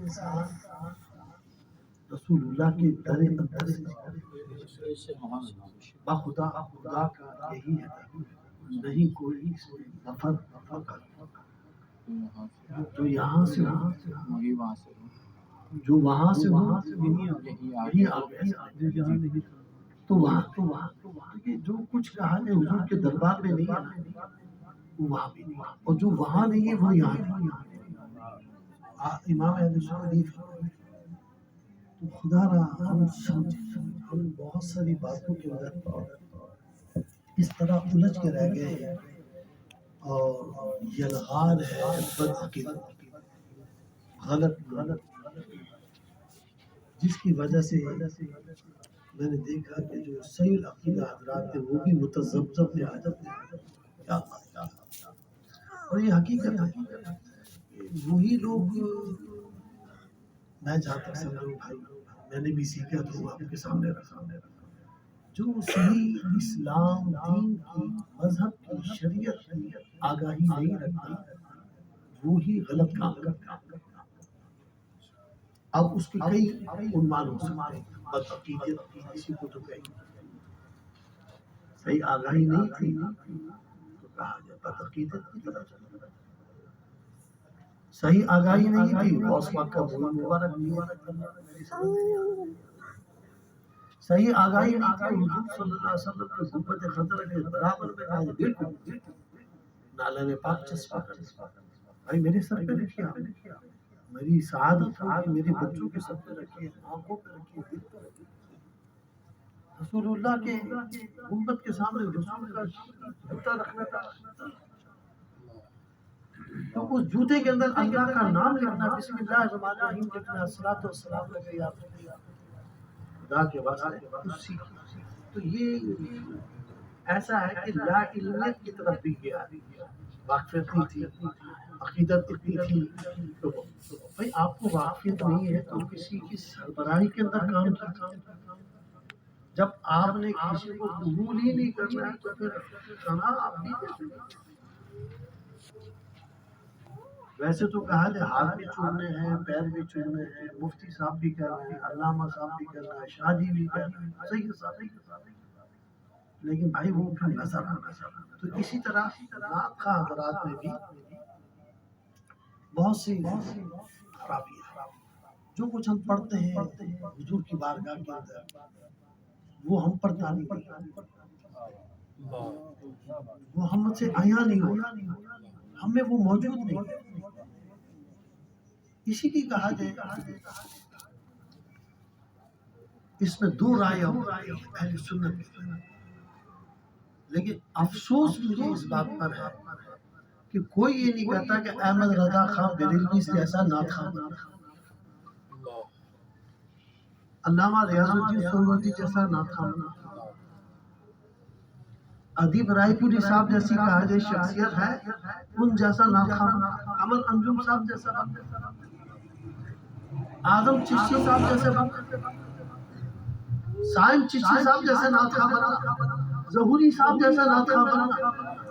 انسان رسول اللہ کے در اندر سے خدا خدا کا یہی ہے، نہیں کوئی اس میں نفر فقط جو یہاں سے ہو، جو وہاں سے ہو، یہی آ گیا تو وہاں دیکھیے جو کچھ کہا ہے حضور کے دربار میں نہیں آنا، وہ وہاں بھی نہیں، اور جو وہاں نہیں ہے وہ یہاں نہیں۔ امام اہل سنت تو خدا را ہم بہت ساری باتوں کے اندر اس طرح الجھ کے رہ گئے ہیں، اور یلغار ہے بدعقیدت، غلط جس کی وجہ سے میں نے دیکھا کہ جو صحیح العقیدہ حضرات تھے وہ بھی متذبذب میں آ جاتے ہیں، کیا بات ہے۔ اور یہ حقیقت ہے، وہی لوگ، میں جہاں تک سمجھوں بھائی، میں نے بھی سیکھا تو آپ کے سامنے رکھا، جو صحیح اسلام دین کی مذہب کی شریعت کی آگاہی نہیں رکھتا وہی غلط کام کرتا۔ اب اس کے کئی عنوان ہو سکتے ہیں، بدعقیدت کسی کو تو کہیں صحیح آگاہی نہیں تھی تو کہا جائے بدعقیدت کی طرف چلا، صحیح آگاہی نہیں تھی غوث پاک کا بول مبارک صحیح آگاہی نہیں تھی حضور صلی اللہ علیہ وسلم کے غربت خطر کے برابر میں کہا جائے بالکل نالہ پاک چسپا کر بھائی میرے سر پہ رکھیے، میری سعادت ہوگی، میرے بچوں کے سر پہ رکھیے، آنکھوں پہ رکھیے، دل پہ رکھیے، رسول اللہ کے امت کے سامنے رسول کا جوتا رکھنا تھا، تو اس جوتے کے اندر اللہ کا نام لکھنا، بسم اللہ الرحمن الرحیم لکھنا، الصلاۃ والسلام علیہ یا خدا کے واسطے کچھ سیکھنا۔ تو یہ ایسا ہے کہ لا علمیت کی طرف بھی گیا، واقفیت نہیں تھی، عقیدت اتنی تھی، تو بھائی آپ کو واقفیت نہیں ہے تو کسی کی سربراہی کے اندر کام کیا، جب آپ نے کسی کو قبول ہی نہیں کرنا ہے تو پھر کہاں آپ بھی دیتے۔ ویسے تو کہا جائے ہاتھ بھی چھوڑنے ہیں، پیر بھی چھوڑنے ہیں، مفتی صاحب بھی کر رہے ہیں، علامہ صاحب بھی کر رہے ہیں، شاہ جی بھی کر رہے ہیں، صحیح ہے، لیکن بھائی وہ پھر نظر آنا چاہیے۔ تو اسی طرح نعت خواہ حضرات میں بھی بہت سی خرابی ہے، جو کچھ ہم پڑھتے ہیں حضور کی بارگاہ کے اندر وہ ہم پر تاری نہیں، وہ ہم سے عیاں نہیں ہونا، ہم میں وہ موجود نہیں۔ اسی لیے کہا جائے اس میں دو رائے اہل سنت کی، لیکن افسوس مجھے اس بات پر ہے کہ کوئی یہ نہیں کہتا کہ احمد رضا خان بریلوی جیسا نعت خواہ بنا، علامہ ریاض الدین سہروردی جیسا نعت خواہ بنا، ادیب رائے پوری صاحب جیسی کہا جائے شخصیت ہے ان جیسا نعت خواہ بنا، قمر انجم صاحب جیسا بنا، اعظم چشتی صاحب جیسے بنا، سائم چشتی صاحب جیسا نعت خواہ بنا، ظہوری صاحب جیسا نعت خواہ بنا،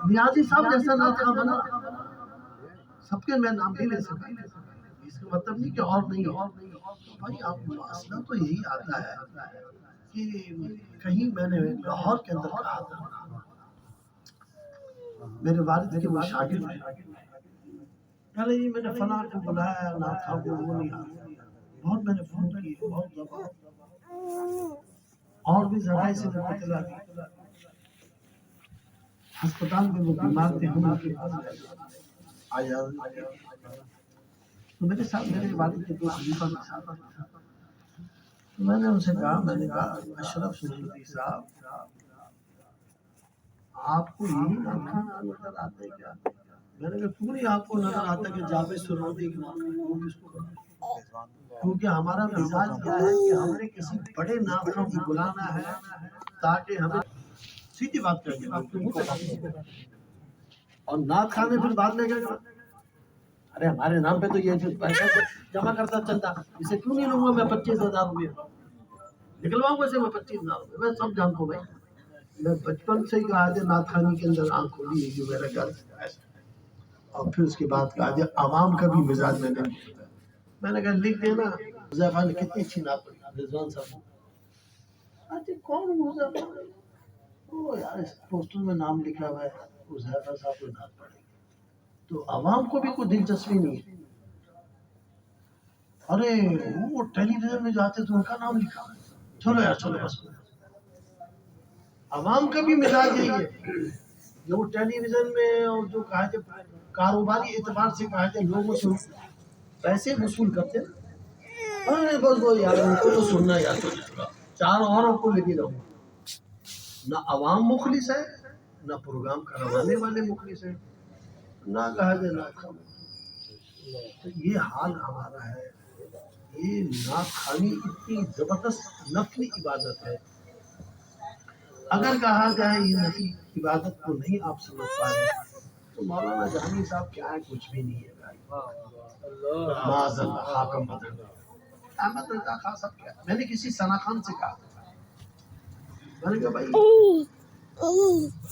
نیازی صاحب جیسا نعت خواہ بنا، سب کے میں نام نہیں لے سکتا، اس کا مطلب نہیں کہ اور نہیں ہے۔ بھائی آپ مسئلہ تو یہی آتا ہے کہ کہیں میں نے لاہور کے اندر کہا تھا، میرے والد کے وہ شاگرد ہیں، پہلے جی میں نے فلاں کو بلایا نعت خواہ کو، وہ نہیں آیا، بہت میں نے فون کی، بہت دفعہ اور بھی ذرائع سے میں اطلاع دی، ہسپتال میں وہ بیمار تھے، ہم ان کے پاس آیا تو میرے ساتھ میرے والد کے دو خلیفہ کے ساتھ تھا، تو میں نے ان سے کہا، میں نے کہا اشرف سہروردی صاحب آپ کو یہی نعت خواہ نظر آتے ہیں کیا؟ میں نے کہا کیوں نہیں آپ کو نظر آتا کہ جاوید سہروردی کی نعت خواہ وہ کس کو کرنا؟ کیونکہ ہمارا مزاج کیا ہے کہ ہم نے کسی بڑے نعت خواہ کو بلانا ہے تاکہ ہمیں سیدھی بات کر کے اور نعت خواہ نے پھر بعد میں کیا کہا، ارے ہمارے نام پہ تو یہ پیسہ جمع کرتا چلتا، اسے کیوں نہیں لوں گا میں 25,000 روپیہ نکلواؤں گا، اسے میں 25,000 روپیہ، میں سب جانتا ہوں بھائی، میں بچپن سے ہی کہا جائے نعت خوانی کے اندر آنکھ کھولی ہے جو میرا گھر ایسا، اور پھر اس کے بعد کہا جائے عوام کا بھی مزاج میں نے میں نے کہا لکھ دینا. حذیفہ نے کتنی اچھی نعت پڑھی رضوان صاحب. اچھا کون حذیفہ؟ او یار اس پوسٹر میں نام لکھا ہوا ہے حذیفہ صاحب کو نعت پڑھیں گے. تو عوام کو بھی کوئی دلچسپی نہیں ہے. ارے وہ ٹیلی ویژن میں جاتے تو ان کا نام لکھا ہے. چلو یار چلو بس. عوام کا بھی مزاج یہی ہے. جو ٹیلی ویژن میں اور جو کہا کہ کاروباری اعتبار سے کہا کہ لوگوں سے پیسے وصول کرتے ہیں. ارے بس وہ یار ان کو تو سننا یار تو چار اور کو لگی رہوں. نہ عوام مخلص ہے نہ پروگرام کروانے والے مخلص ہیں نہ کہا کہ نہ کھانا. تو یہ حال ہمارا ہے. یہ نعت خوانی اتنی زبردست نفلی عبادت ہے. اگر کہا جائے یہ نفلی عبادت کو نہیں آپ سمجھ پا رہے تو مولانا جہانی صاحب کیا ہے کچھ بھی نہیں ہے بھائی. معاذ اللہ حاکم بدل احمد رضا خان صاحب کیا. میں نے کسی ثنا خان سے کہا میں نے کہا بھائی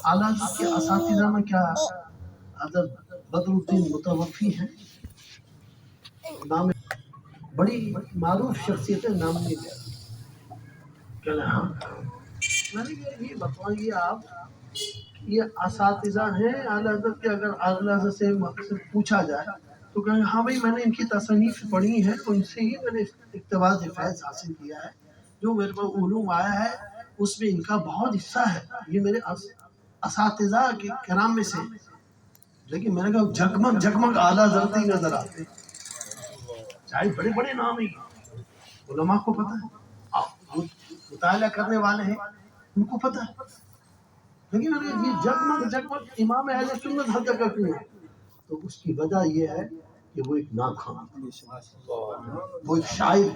اعلیٰ حضرت کے اساتذہ میں کیا حضرت بدر الدین متوفی ہیں نام بڑی معروف شخصیت ہے نام نہیں لیا. کہنا ہاں. میں نے کہا یہ بتائیے آپ یہ اساتذہ ہیں اعلیٰ حضرت کے. اگر اعلیٰ حضرت سے پوچھا جائے تو کہیں ہاں بھائی میں نے ان کی تصانیف پڑھی ہیں ان سے ہی میں نے اقتباس فیض حاصل کیا ہے. جو میرے کو علوم آیا ہے اس میں ان کا بہت حصہ ہے. یہ میرے اساتذہ کے کرام میں سے. لیکن میں نے کہا جگمگ جگمگ اعلیٰ حضرت ہی نظر آتے چاہے بڑے بڑے نام ہی. علماء کو پتہ ہے مطالعہ کرنے والے ہیں ان کو پتہ ہے. لیکن یہ جگمگ جگمگ امام اہل سنت ہر جگہ کیوں ہے؟ تو اس کی وجہ یہ ہے کہ وہ ایک نعت خوان وہ ایک شاعر.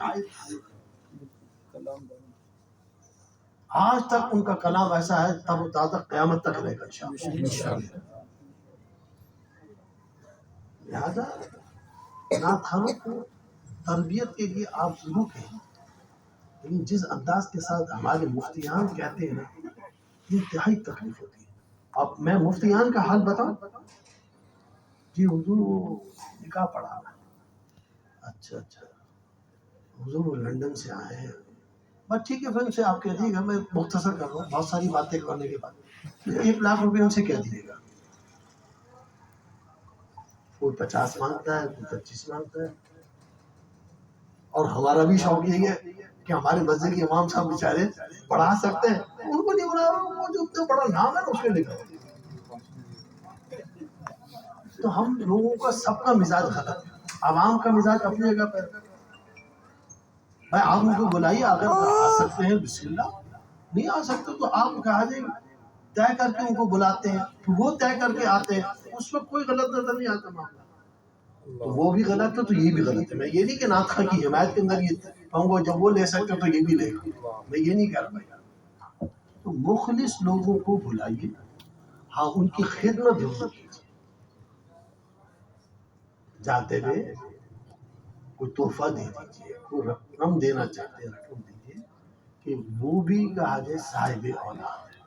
آج تک ان کا کلام ایسا ہے تب و تازہ قیامت تک رہے گا انشاءاللہ. لہذا نعت خوانوں کو تربیت کے لیے آپ ضرور کہیں. لیکن جس انداز کے ساتھ ہمارے مفتیان کہتے ہیں نا یہ انتہائی تکلیف ہوتی ہے. اب میں مفتیان کا حال بتاؤں. جی حضور نکاح پڑھا. اچھا اچھا حضور لندن سے آئے ہیں. بس ٹھیک ہے پھر ان سے آپ کہہ دیجیے گا میں مختصر کر رہا ہوں بہت ساری باتیں کرنے کے بعد 1 لاکھ روپے ان سے کہہ دیجیے گا. کوئی 50 مانگتا ہے کوئی 25 مانگتا ہے. اور ہمارا بھی شوق یہی ہے کہ ہمارے مسجد کے امام صاحب بیچارے پڑھا سکتے ہیں ان کو نہیں بڑھا. وہ جو اتنا بڑا نام ہے نا اس کے لکھا. تو ہم لوگوں کا سب کا مزاج غلط ہے. عوام کا مزاج اپنی جگہ پر. بھائی آپ ان کو بلائیے اگر آ سکتے ہیں بسم اللہ. نہیں آ سکتے تو آپ کہا جائے طے کر کے ان کو بلاتے ہیں وہ طے کر کے آتے ہیں. اس وقت کوئی غلط نظر نہیں آتا معاملہ. تو وہ بھی غلط ہے تو یہ بھی غلط ہے. میں یہ نہیں کہ نعت خواں کی حمایت کے اندر یہ کہوں گا جب وہ لے سکتے تو یہ بھی لے گا. میں یہ نہیں کہہ رہا. تو مخلص لوگوں کو بلائیے. ہاں ان کی خدمت ضرور کیجیے. جاتے ہوئے کوئی تحفہ دے دیجیے. کوئی رقم دینا چاہتے ہیں رقم دیجیے کہ وہ بھی کہا جائے صاحب اولاد ہے.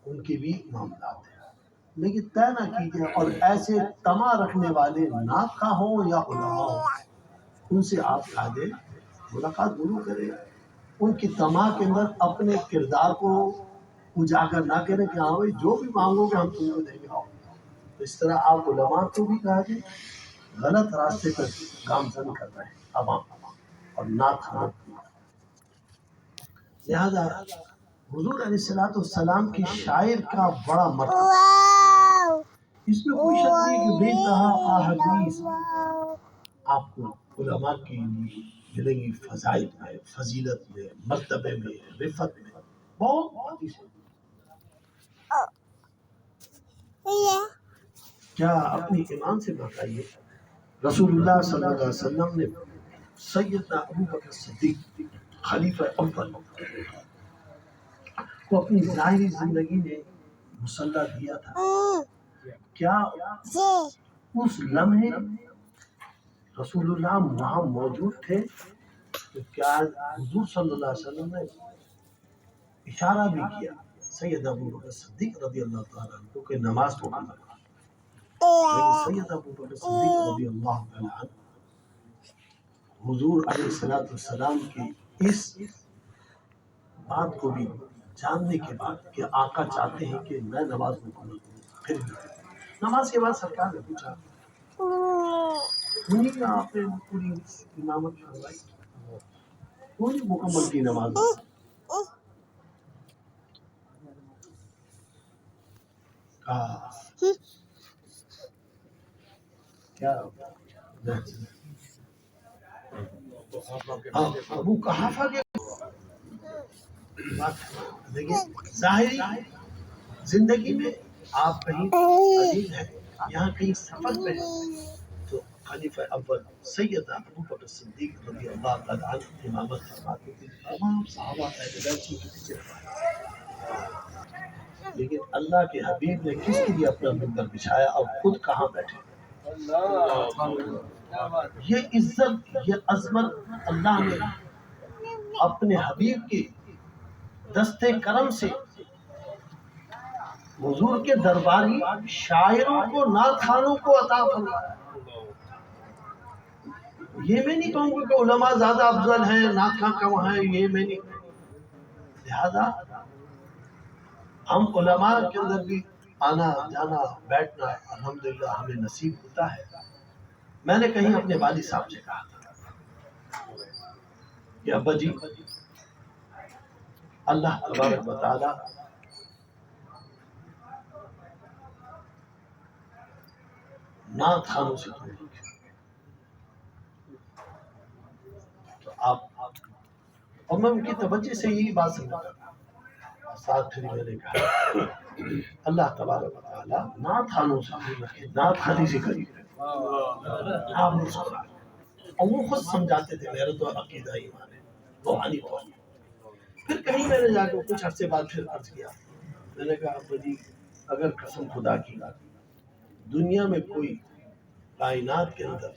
ان کے بھی معاملات ہیں. لیکن طے نہ کیجیے. اور ایسے تما رکھنے والے نعت خواں ہوں یا علماء ہوں ان سے آپ کہا دیں ملاقات ضرور کریں. ان کی تما کے اندر اپنے کردار کو اجاگر نہ کریں کہ ہاں بھائی جو بھی مانگو گے ہم تم کو دیں گے. تو اس طرح آپ علماء کو بھی کہا دیں غلط راستے پر گامزن کر رہے ہیں عوام اور نعت خواں. لہذا حضور علیہ الصلوۃ والسلام کی شاعر کا بڑا مرتبہ اس میں کوئی شک نہیں کہ بے انتہا احادیث آپ کو علماء کی ملیں گی. فضائل میں فضیلت میں مرتبے میں رفت میں بہت حدیثیں. کیا اپنی ایمان سے بتائیے رسول اللہ صلی اللہ علیہ وسلم نے سیدنا ابو بکر صدیق خلیفہ اول کو اپنی ظاہری زندگی میں مسلح دیا تھا. کیا اس لمحے رسول اللہ وہاں موجود تھے؟ تو کیا حضور صلی اللہ علیہ وسلم نے اشارہ بھی کیا سید ابو بکر صدیق رضی اللہ تعالیٰ عنہ کہ نماز کو قائم رکھا؟ لیکن سید ابو بکر صدیق رضی اللہ تعالیٰ عنہ حضور علیہ الصلوۃ والسلام کی اس بات کو بھی جاننے کے بعد کہ آقا چاہتے ہیں کہ میں نماز مکمل کروں، پھر بھی نماز کے بعد سرکار نے پوچھا انہیں کا آپ نے پوری امامت کروائی، پوری مکمل کی نماز؟ کہا کیا ابو قحافہ کے بات دیکھیے، ظاہری زندگی میں آپ کہیں عزیز ہیں، یہاں کہیں سفر پہ ہیں، تو خلیفہ اول سیدنا ابو بکر صدیق رضی اللہ تعالیٰ عنہ امامت فرماتے تھے، تمام صحابہ اہل بیت کے پیچھے فرماتے، لیکن اللہ کے حبیب نے کس کے لیے اپنا منبر بچھایا اور خود کہاں بیٹھے؟ یہ عزت، یہ عظمت اللہ نے اپنے حبیب کے دستے کرم سے حضور کے درباری شاعروں کو، نعت خوانوں کو عطا فرمایا۔ یہ میں نہیں کہوں گا کہ علماء زیادہ افضل ہیں، نعت خواں کم ہیں، یہ میں نہیں کہوں۔ لہذا ہم علماء کے اندر بھی آنا جانا بیٹھنا الحمدللہ ہمیں نصیب ہوتا ہے۔ میں نے کہیں اپنے والد صاحب سے کہا تھا کہ ابا جی، اللہ تبارک و تعالی نعت خوانوں سے دور رکھے، تو آپ اور میں ان کی توجہ سے یہی بات سمجھا تھا، ساتھ پھر میں نے کہا اللہ تبارک و تعالی نعت خوانوں سے دور رکھے، نعت خوانی سے قریب رکھے۔ آپ نے سنا اور وہ خود سمجھاتے تھے، میرا تو عقیدہ ایمان ہے، روحانی طور پر۔ پھر کہیں میں نے جا کے کچھ عرصے بعد پھر عرض کیا، میں نے کہا ابا جی، اگر قسم خدا کی دنیا میں کوئی کائنات کے اندر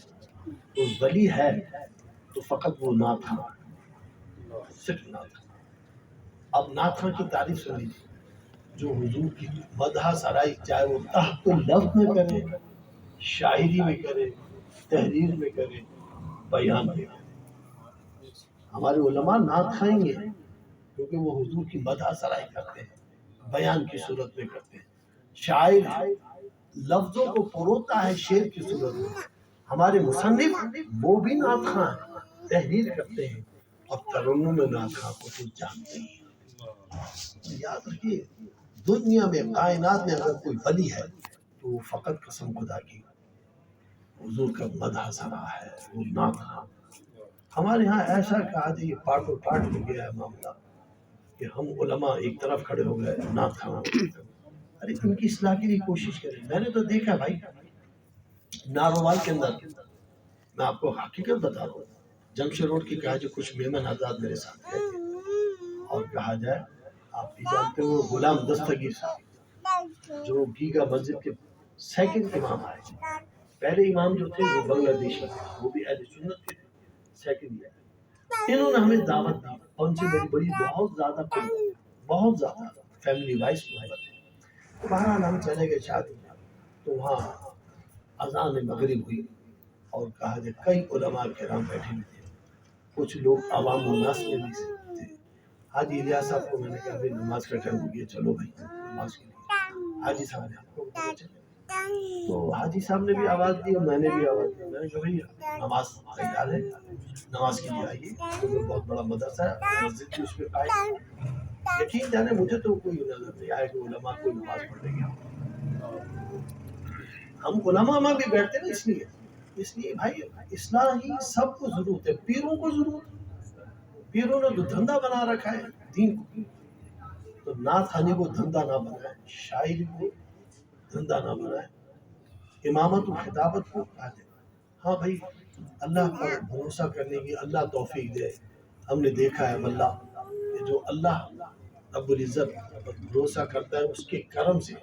کوئی ولی ہے تو فقط وہ نعت خواں، صرف نعت خواں۔ اب نعت خواں کی تعریف سن لیجیے، جو حضور کی مدح سرائی، چاہے وہ تحت لفظ میں کرے، شاعری میں کرے، تحریر میں کرے، بیان میں کرے۔ ہمارے علماء نعت خائیں گے کیونکہ وہ حضور کی مدح سرائی کرتے ہیں، بیان کی صورت میں کرتے ہیں۔ شاعر ہے، لفظوں کو پروتا ہے شعر کی صورت میں۔ ہمارے مصنف وہ بھی نعت خواں ہیں، تحریر کرتے ہیں اور ترنم نعت خواں کو تو جانتے ہیں۔ یاد رکھیے، دنیا میں کائنات میں اگر کوئی ولی ہے تو وہ فقط قسم خدا کی حضور کا مدح سرا ہے، وہ نعت خواں۔ ہمارے ہاں ایسا کہا جی، پارٹ و پارٹ ہو گیا ہے معاملہ کہ ہم علماء ایک طرف کھڑے ہو گئے، نعت خواں۔ ارے ان کی اصلاح کے لیے کوشش کریں۔ میں نے تو دیکھا بھائی، ناروال کے اندر، میں آپ کو حقیقت بتا رہا ہوں، جمشید روڈ کی کہا جو کچھ میمن آزاد میرے ساتھ گئے تھے، اور کہا جائے آپ بھی جانتے ہو غلام دستگیر صاحب جو گیگا مسجد کے سیکنڈ امام آئے، پہلے امام جو تھے وہ بنگلہ دیش میں تھے، وہ بھی اہل سنت کے تھے، سیکنڈ ایئر۔ انہوں نے ہمیں دعوت دی، اور ان سے بڑی بڑی بہت زیادہ بہت زیادہ فیملی وائز محبت ہے۔ تو بہرحال ہم چلے گئے شادی میں، تو وہاں اذان مغرب ہوئی اور کہا جائے کئی علماء کرام بیٹھے ہوئے تھے، کچھ لوگ عوام الناس میں بھی تھے۔ حاجی الیاس صاحب کو میں نے کہا بھائی نماز کا ٹائم ہو گیا، چلو بھائی نماز کے لیے۔ حاجی صاحب نے ہم کو بتایا چلے، تو حاجی صاحب نے بھی آواز دی اور میں نے بھی آواز دی۔ میں نے کہا بھائی نماز تیار ہے، نماز کے لیے آئیے، تو بہت بڑا مدرسہ ہے، مسجد بھی اس میں قائم۔ یقین جانے مجھے تو کوئی نظر نہیں آیا کہ علماء کوئی نماز پڑھ رہے ہیں۔ ہم علماء میں بھی بیٹھتے نا، اس لیے بھائی اصلاح ہی سب کو ضرورت ہے، پیروں کو ضرورت ہے۔ پیروں نے تو دھندا بنا رکھا ہے دین کو، تو نعت خوانی کو دھندا نہ بنائے، شاعری کو دھندا نہ بنائے، امامت و خطابت کو آ جائے۔ ہاں بھائی، اللہ پر بھروسہ کرنے کی اللہ توفیق دے۔ ہم نے دیکھا ہے واللہ کہ جو اللہ رب العزت پر بھروسہ کرتا ہے اس کے کرم سے،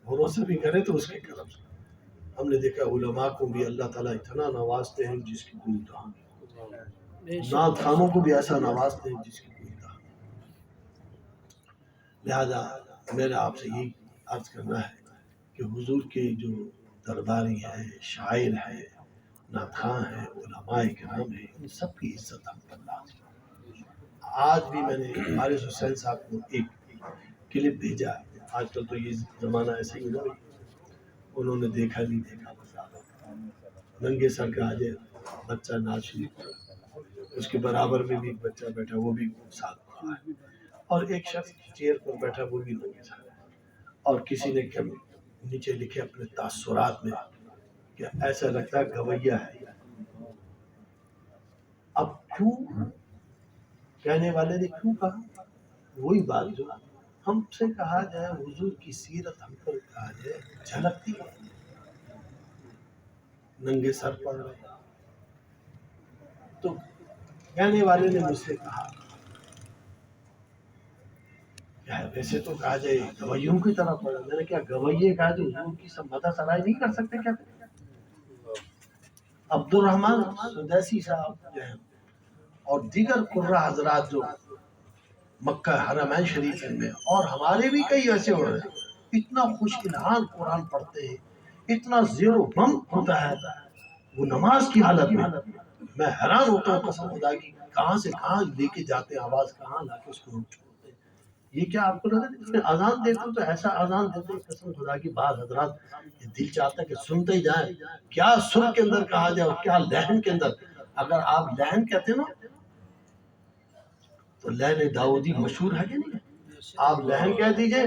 بھروسہ بھی کرے تو اس کے کرم سے، ہم نے دیکھا علماء کو بھی اللہ تعالیٰ اتنا نوازتے ہیں جس کی کوئی انتہا نہیں، نعت خوانوں کو بھی ایسا نوازتے ہیں جس کی کوئی انتہا نہیں۔ لہذا میرا آپ سے یہی عرض کرنا ہے کہ حضور کے جو درباری ہیں، شاعر ہیں، ناتخواں ہیں، علماء کرام ہیں، ان سب کی عزت ہم پر لازم ہے۔ آج بھی میں نے حارث حسین صاحب کو ایک کلپ بھیجا، آج کل تو یہ زمانہ ایسا ہی ہوا، انہوں نے دیکھا نہیں دیکھا، ننگے سر کا آج بچہ ناز شریف پڑھا، اس کے برابر میں بھی ایک بچہ بیٹھا، وہ بھی ساتھ پڑھا ہے، اور ایک شخص چیئر پر بیٹھا، وہ بھی ننگے سر ہے، اور کسی نے نیچے لکھے اپنے تاثرات میں کہ ایسا لگتا ہے گویا ہے۔ اب کیوں کہنے والے نے کیوں کہا؟ وہی بات جو ہم سے کہا جائے، حضور کی سیرت ہم پر کہا جائے جھلکتی ہے، ننگے سر پڑ رہے، تو کہنے والے نے مجھ سے کہا ویسے تو کہا جائے گویوں کی طرح پڑھا، میں نے کیا گویے کہا جو حضور کی سب مدح سرائی نہیں کر سکتے کیا؟ عبد الرحمن سدیسی صاحب جو ہیں اور دیگر قرہ حضرات جو مکہ حرمین شریف میں، اور ہمارے بھی کئی ایسے ہو رہے ہیں، اتنا خوش الحان قرآن پڑھتے ہیں، اتنا زیر و بم ہوتا ہے وہ نماز کی حالت میں حیران ہوتا ہوں قسم خدا کی، کہاں سے کہاں لے کے جاتے ہیں آواز، کہاں لا کے اس کو چھوڑتے ہیں۔ یہ کیا آپ کو نظر اس میں اذان دیتے تو ایسا اذان دیتے ہیں قسم خدا کی، بعض حضرات دل چاہتا ہے کہ سنتے ہی جائیں، کیا سر کے اندر کہا جائے اور کیا لہن کے اندر۔ اگر آپ لہن کہتے ہیں نا تو لہن داؤدی مشہور ہے کہ نہیں، آپ لہن کہہ دیجئے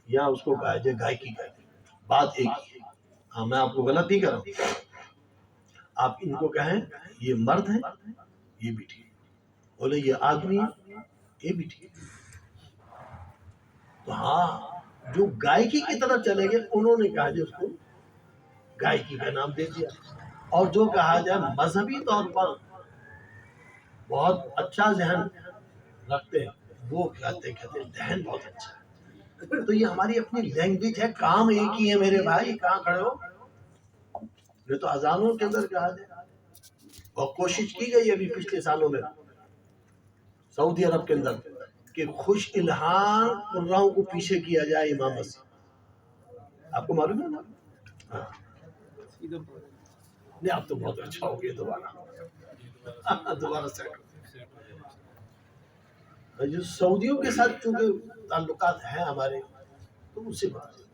یا اس کو کہا جائے گائکی کہہ دیجئے، بات ایک ہی ہے۔ ہاں میں آپ کو غلط نہیں کر رہا ہوں، آپ ان کو کہیں یہ مرد ہے یہ بھی ٹھیک، بولے یہ آدمی ہے یہ بھی ٹھیک۔ تو ہاں جو گائکی کی طرف چلے گئے انہوں نے کہا جائے اس کو گائکی کا نام دے دیا، اور جو کہا جائے مذہبی طور پر بہت اچھا ذہن رکھتے ہیں وہ کہتے ہیں ذہن بہت اچھا ہے۔ تو یہ ہماری اپنی لینگویج ہے، کام ایک ہی ہے میرے بھائی، کہاں کھڑے ہو؟ یہ تو اذانوں کے اندر کہا جائے، اور کوشش کی گئی ابھی پچھلے سالوں میں سعودی عرب کے اندر کہ خوش الحان قرآن کو پیچھے کیا جائے امامت سے، آپ کو معلوم ہے نا؟ ہاں نہیں اب تو بہت اچھا ہو گیا، دوبارہ سیٹ ہو۔ جو سعودیوں کے ساتھ چونکہ تعلقات ہیں ہمارے تو اس سے بتا دیں،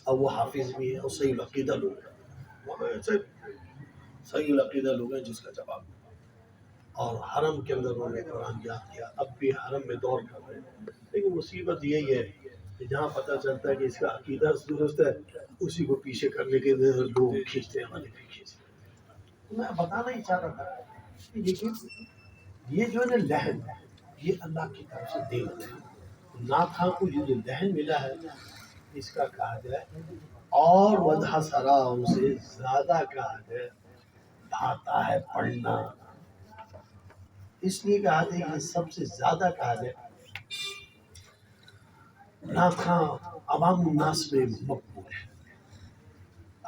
اب وہ حافظ بھی ہیں اور صحیح العقیدہ لوگ ہیں، وہ ایسے صحیح العقیدہ لوگ ہیں جس کا جواب، اور حرم کے اندر انہوں نے قرآن یاد کیا، اب بھی حرم میں دور کر رہے ہیں، لیکن مصیبت یہی ہے کہ جہاں پتہ چلتا ہے کہ اس کا عقیدہ درست ہے اسی کو پیچھے کرنے کے لیے لوگ کھینچتے ہیں، ہمارے بھی کھینچتے ہیں۔ میں بتانا ہی چاہ رہا تھا کہ یہ جو ہے نا لہن، یہ اللہ کی طرف سے دے ہوتے ہیں، ناخواں کو یہ جو لہن ملا ہے اس کا کہا جائے اور وجہ سرا ان سے زیادہ کہا جائے بھاتا ہے پڑھنا، اس لیے کہا جائے یہ سب سے زیادہ کہا جائے ناخواں عوام الناس میں مقبول ہے۔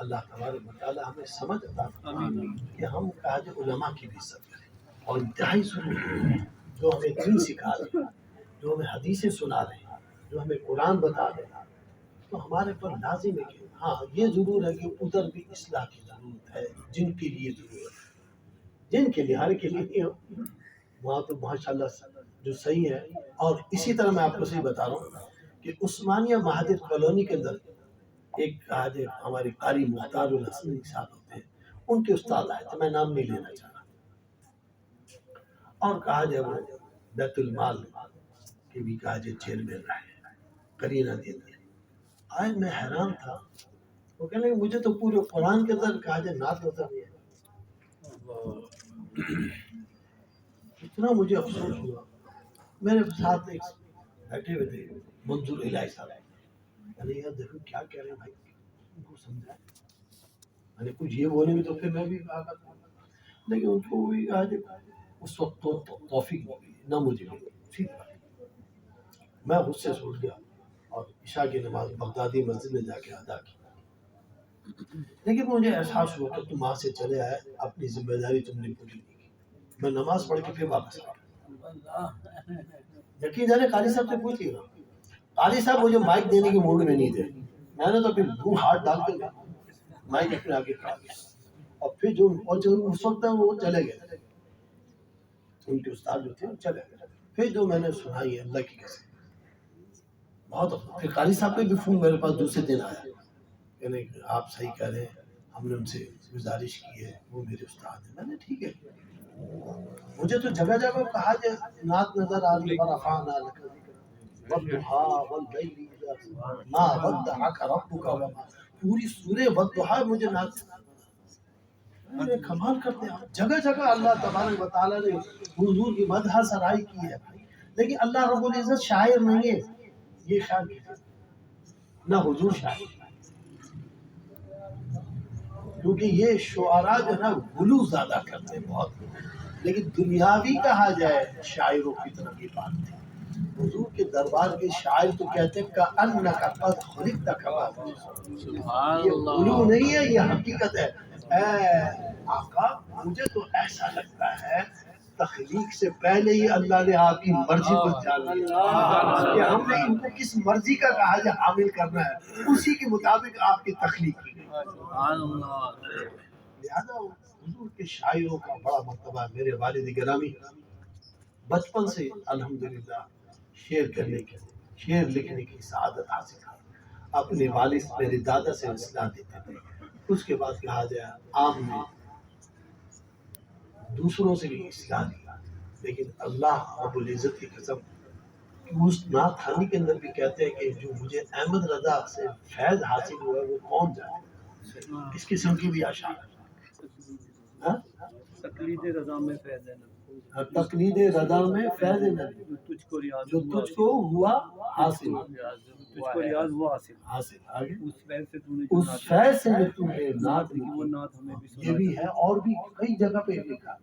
اللہ تبارک و تعالی ہمیں سمجھ عطا فرمائے کہ ہم کہا جائے علماء کی بھی عزت کریں، اور انتہائی ضروری ہے جو ہمیں دین سکھا رہے ہیں، جو ہمیں حدیثیں سنا رہے ہیں، جو ہمیں قرآن بتا رہے ہیں، تو ہمارے پر لازم ہے کہ ہاں یہ ضرور ہے کہ ادھر بھی اصلاح کی ضرورت ہے، جن کے لیے ضرورت ہے، جن کے لیے ہر کے لیے نہیں ہو، وہاں تو ماشاءاللہ جو صحیح ہے۔ اور اسی طرح میں آپ کو صحیح بتا رہا ہوں کہ عثمانیہ مہاجر کالونی کے اندر ایک آج ہمارے قاری مختار الحسن صاحب ہوتے ہیں، ان کے استاد آئے تھے، میں نام نہیں لینا چاہ رہا، اور کہا جائے وہ بیت المال کے بھی کہا جائے چیئرمین رہے، کرینہ دین آج میں حیران تھا، وہ کہنے لگے مجھے تو پورے قرآن کے اندر کہا جائے نعت نہیں ہے، اتنا مجھے افسوس ہوا۔ میرے ساتھ ایک بیٹھے ہوئے تھے منظور الہی صاحب، ارے یار دیکھو کیا کہہ رہے ہیں بھائی، ان کو سمجھائیں، میں نے کچھ یہ بولیں گے تو پھر میں بھی کہا کرتا، لیکن ان کو بھی کہا جائے اس وقت تو توفیق نہ مجھے ملی، ٹھیک ہے میں غصے سے اٹھ گیا اور عشاء کی نماز بغدادی مسجد میں جا کے ادا کی، لیکن مجھے احساس ہوا کہ تم وہاں سے چلے آئے، اپنی ذمہ داری تم نے پوری نہیں کی، میں نماز پڑھ کے پھر واپس آ گیا۔ یقین جانے قاری صاحب سے پوچھ لیے گا، قاری صاحب مجھے مائک دینے کے موڈ میں نہیں تھے، میں نے تو پھر دو ہاتھ ڈال کے مائک اپنے آگے کھڑا دیا، اور پھر جو اس وقت وہ چلے گئے، ان کے استاد جو تھے وہ چلے گئے. پھر جو میں نے سنائی ہے اللہ کی قسم بہت افسوس. پھر قاری صاحب کا بھی فون میرے پاس دوسرے دن آیا کہ نہیں آپ صحیح کہہ رہے ہیں، ہم نے ان سے گزارش کی ہے، وہ میرے استاد ہیں. میں نے ٹھیک ہے. مجھے تو جگہ جگہ کہا کہ نعت نظر آ رہی فرفعنا لک والضحیٰ واللیل اذا سجى ما ودعک ربک وما، پوری سورہ والضحیٰ مجھے نعت. کمال کرتے ہیں جگہ جگہ اللہ تبارک و تعالیٰ نے حضور کی مدح سرائی کی ہے. لیکن اللہ رب العزت شاعر نہیں ہے، یہ خیال نہ حضور شاعر، کیونکہ یہ شعراء جو ہے نا غلو زیادہ کرتے ہیں بہت. لیکن دنیاوی کہا جائے شاعروں کی طرف کی بات نہیں. حضور کے دربار کے شاعر تو کہتے ہیں کأنک قد خلقت کما تشاء. یہ غلو نہیں ہے، یہ حقیقت ہے. اے آقا مجھے تو ایسا لگتا ہے تخلیق سے پہلے ہی اللہ نے آپ کی مرضی کو جان لیا کہ ہم نے ان کو کس مرضی کا کہا جائے حامل کرنا ہے، اسی کے مطابق آپ کی تخلیق کی گئی. لہذا حضور کے شاعروں کا بڑا مرتبہ ہے. میرے والد گرامی بچپن سے الحمدللہ شعر لکھنے کی سعادت حاصل کی. اپنے والد میرے دادا سے اصلاح دیتے تھے. اس کے بعد کہا جائے عام میں دوسروں سے بھی اصلاح دی. لیکن اللہ رب العزت کی قسم اس نعت خانی کے اندر بھی کہتے ہیں کہ جو مجھے احمد رضا سے فیض حاصل ہوا ہے وہ کون جانے. اس قسم کی بھی اشعار ہیں. تقلید رضا میں فیض ہے تقلید رضا میں فیض نبی جو تجھ کو ہوا حاصل، تجھ کو ریاض وہ حاصل آگے اس فیض سے تو نے اس فیض سے جو تم نے نعت وہ لکھی. نعت ہمیں بھی یہ سنا بھی ہے اور بھی کئی جگہ پہ لکھا.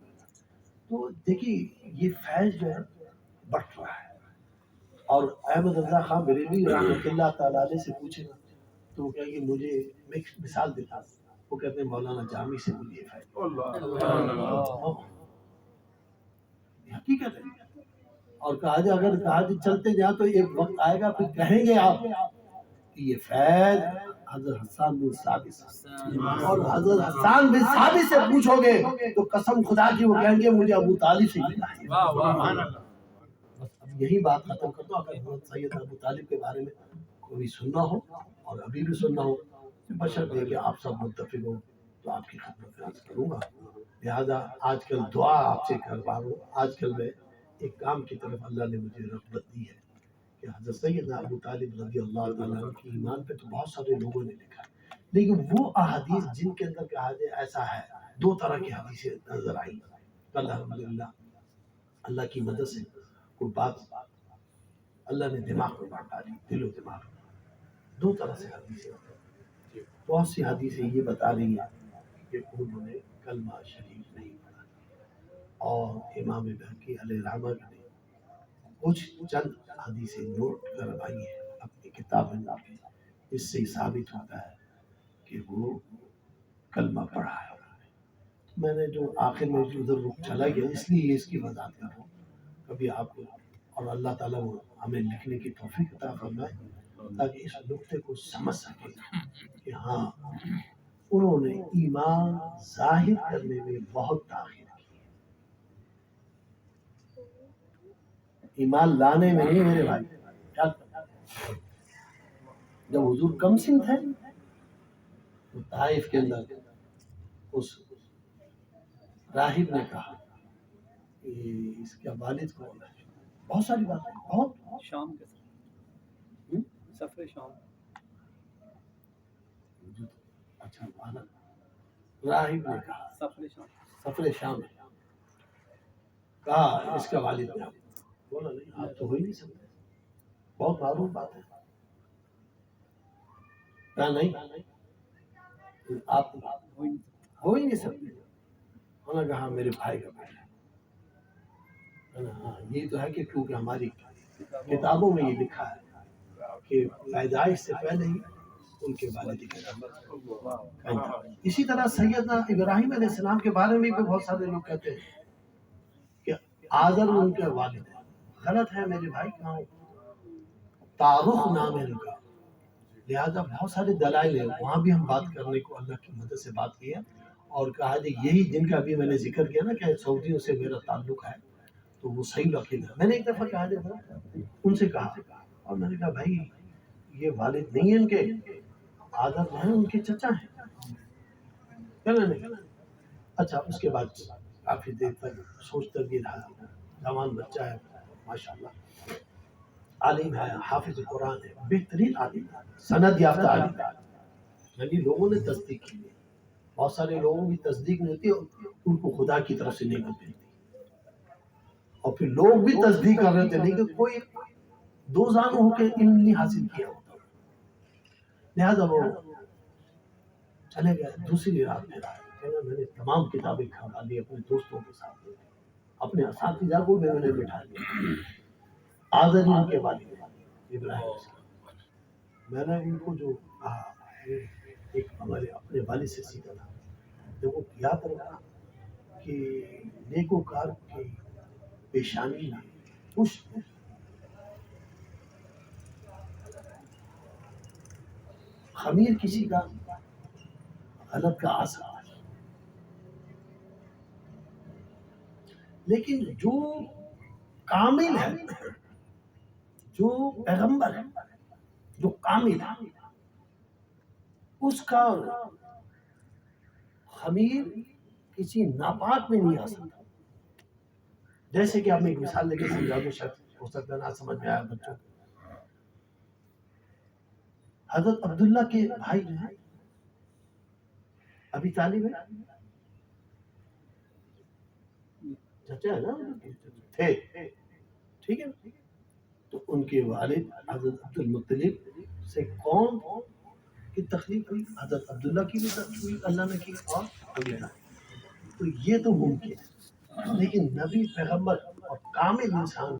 تو دیکھیے یہ فیض جو ہے بڑھ رہا ہے. اور احمد رضا خان بریلوی رحمۃ اللہ تعالیٰ علیہ سے پوچھے نا تو وہ کہا کہ مجھے میں ایک مثال دیتا ہوں. وہ کہتے ہیں مولانا جامی سے مجھے فیض حقیقت ہے. اور کہا جائے اگر کہا جائے چلتے جائیں تو ایک وقت آئے گا پھر کہیں گے آپ کہ یہ فیض حضرت حسان بن ثابت سے، اور حضرت حسان بن ثابت سے پوچھو گے تو قسم خدا کی وہ کہیں گے مجھے ابو طالب سے ملا ہے. بس اب یہی بات ختم کرتا ہوں. اگر حضرت سید ابو طالب کے بارے میں کوئی سننا ہو اور ابھی بھی سننا ہو بشرطے کہ آپ سب متفق ہو تو آپ کی خدمت عرض کروں گا. لہذا آج کل دعا آپ سے کروا رہا ہوں. آج کل میں ایک کام کی طرف اللہ نے مجھے رغبت دی ہے کہ حضرت سیدنا ابو طالب رضی اللہ تعالیٰ عنہ کی ایمان پہ تو بہت سارے لوگوں نے لکھا ہے، لیکن وہ احادیث جن کے اندر کہا جائے ایسا ہے دو طرح کی حدیثیں نظر آئی. الحمدللہ اللہ کی مدد سے کوئی بات اللہ نے دماغ میں بات ڈالی، دل و دماغ میں. دو طرح سے حدیثیں بہت سی حدیثیں یہ بتا رہی ہیں کہ انہوں نے کلمہ شریف نہیں پڑھا. اور امام بہقی علیہ رحمہ نے کچھ چند حدیثیں نوٹ کروائی ہیں اپنی کتاب میں. اس سے ثابت ہوتا ہے کہ وہ کلمہ پڑھا ہے. میں نے جو آخر میں جو ادھر رک چلا گیا اس لیے اس کی وضاحت کر رہا ہوں. کبھی آپ کو اور اللہ تعالیٰ وہ ہمیں لکھنے کی توفیق عطا فرمائے تاکہ اس نقطے کو سمجھ سکے کہ ہاں انہوں نے ایمان ظاہر کرنے میں بہت تاخیر کی. ایمان لانے میں نہیں میرے بھائی. جب حضور کم سن تھے تو طائف کے اندر اس راہب نے کہا کہ اس کا والد کون ہے. بہت ساری باتیں بہت شام کے سفر شام. اچھا راہب نے کہا سفر شام کہا اس کا والد کون. بولا نہیں آپ تو ہو ہی نہیں سکتے، بہت معروف بات ہے. کہا نہیں آپ ہو ہی نہیں سکتے. انہوں نے کہا میرے بھائی کا بیٹا. ہاں یہ تو ہے کہ کیونکہ ہماری کتابوں میں یہ لکھا ہے کہ پیدائش سے پہلے ہی ان کے والد کا. اسی طرح سیدنا ابراہیم علیہ السلام کے بارے میں بھی بہت سارے لوگ کہتے ہیں کہ آزر ان کے والد ہیں. غلط ہے میرے بھائی. کہاں تاروخ نام ہے ان کا. لہذا بہت سارے دلائل ہیں، وہاں بھی ہم بات کرنے کو اللہ کی مدد سے بات کی ہے. اور کہا جی یہی جن کا بھی میں نے ذکر کیا نا کہ سعودیوں سے میرا تعلق ہے تو وہ صحیح وکیل ہے. میں نے ایک دفعہ کہا تھا ان سے کہا اور میں نے کہا بھائی یہ والد نہیں ہیں ان کے آدر جو ہیں ان کے چچا ہیں کہنا نہیں. اچھا اس کے بعد کافی دیر تک سوچتا بھی رہا. جوان بچہ ہے ماشاءاللہ عالم ہے حافظ قرآن ہے بہترین عالم ہے سند یافتہ عالم ہے. یعنی لوگوں نے تصدیق کی ہے. بہت سارے لوگوں کی تصدیق نہیں ہوتی ان کو خدا کی طرف سے نعمت ملتی اور پھر لوگ بھی تصدیق کر رہے تھے لیکن کوئی دو زانو ہو کے علم نہیں حاصل کیا ہوتا. لہذا وہ چلے گئے. دوسری رات میں نے تمام کتابیں کھا لی اپنے دوستوں کے ساتھ اپنے اساتذہ کو میں نے بٹھا لیا. آزادی ان کے والد ابراہیم السلام. میں نے ان کو جو کہا ایک ہمارے اپنے والد سے سیکھا تھا دیکھو یاد رکھنا کہ نیکوکار کی پیشانی میں خوش خمیر کسی کا غلط کا آسان ہے لیکن جو کامل ہے جو پیغمبر ہے جو کامل ہے اس کا خمیر کسی ناپاک میں نہیں آ سکتا. جیسے کہ آپ نے ایک مثال دے کے سمجھا دو شاید ہو سکتا ہے نہ سمجھ میں آیا بچوں کو. حضرت عبداللہ کے بھائی جو ہیں ابی طالب ہے چچا ہے نا تھے ٹھیک ہے تو ان کے والد حضرت عبد المطلب سے کون کی تخلیق ہوئی حضرت عبداللہ کی بھی تخلیق ہوئی اللہ نے کی اور امینہ. تو یہ تو ممکن ہے لیکن نبی پیغمبر اور کامل انسان